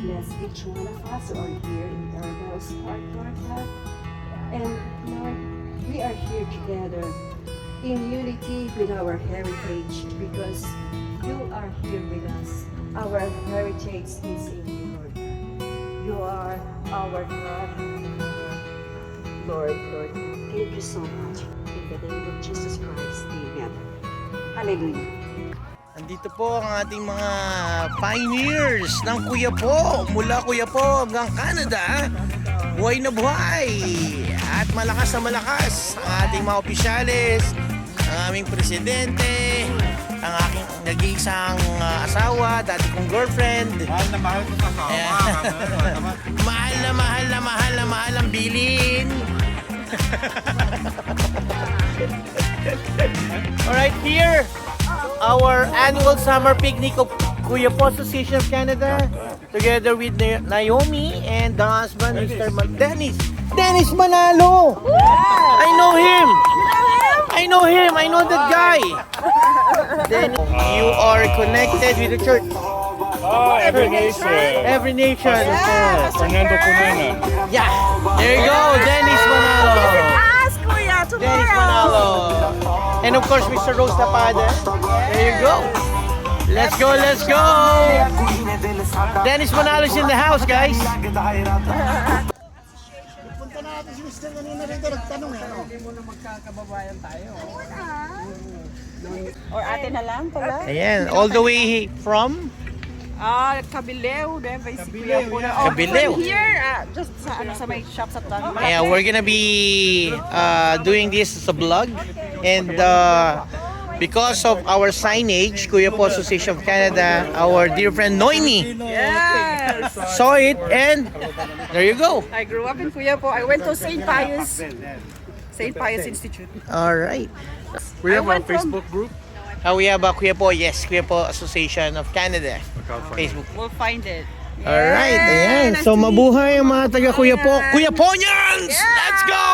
bless each one of us who are here in Arabelle's Park, Lord God. And Lord, we are here together in unity with our heritage because you are here with us. Our heritage is in you, Lord God. You are our God. Lord, thank you so much. In the name of Jesus Christ, Amen. Hallelujah. Andito po ang ating mga pioneers ng Kuya Po. Mula Kuya Po hanggang Canada. Buhay na buhay. At malakas na malakas ang ating mga opisyalis, ang aming presidente, ang aking nag-iisang asawa, dati kong girlfriend. Mahal na mahal ko sa Mahal na mahal na mahal na mahal ang bilin. Alright, here our annual summer picnic of Kuya Po Association of Canada, together with Naomi and the husband, Mr. Dennis. Dennis Manalo! I know him! I know him! I know that guy! Dennis, you are connected with the church. Every nation. Every nation. Fernando Cunena. Yeah! There you go! Dennis Manalo! Dennis Manalo! And of course, Mr. Rose Tapada. There you go! Let's go, let's go! Dennis Manalo's in the house, guys! Punta natin si Mr. kanina rito, nagtanong eh. Hindi mo na magkakababayan tayo. Or ate na lang pala? Ayan, all the way from Cabileo, Nueva Cabileo. Ecija. From here, just sa may shop sa Tanma. yeah, we're gonna be doing this as a vlog, and because of our signage, Kuya Po Association of Canada, our dear friend Noemi Yes! saw it, and there you go. I grew up in Kuya Po. I went to St. Pius Institute. All right. We have a went from- Facebook group. We have Kuya Po, yes, Kuya Po Association of Canada, Facebook. We'll find it. All right, ayan. Nice So to meet mabuhay ang mga taga Kuya Po. Kuya Ponyans! Let's go!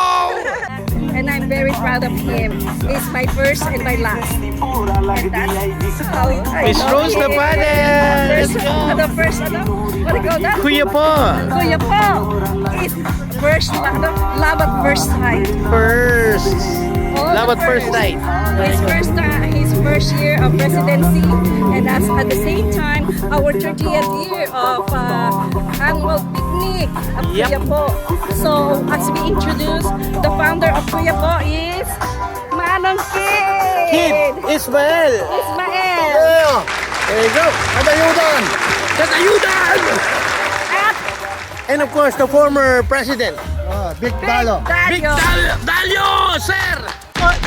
And I'm very proud of him. He's my first and my last. And that's how I Miss know Rose him. Tapada! Let's go! The first, what do you call that? Kuya Po! Kuya po is first, love at first sight. First! All Love the at first sight. His first year of presidency, and that's at the same time our 30th year of annual picnic of Yep. Kuya Po. So as we introduce, the founder of Kuya Po is Manong Kid! Kid Ismael! Ismael. Yeah. There you go! Katayudan! Katayudan! And of course, the former president. Big Dalo. Big Dalio, sir!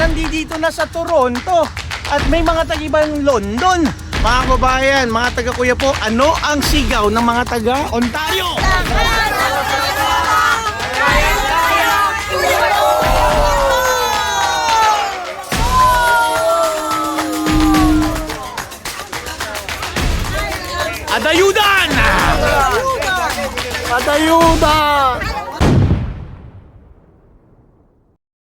Nandito na sa Toronto at may mga taga-ibang London. Mga kababayan, mga taga Kuya Po, ano ang sigaw ng mga taga Ontario? Adayudan! Adayudan!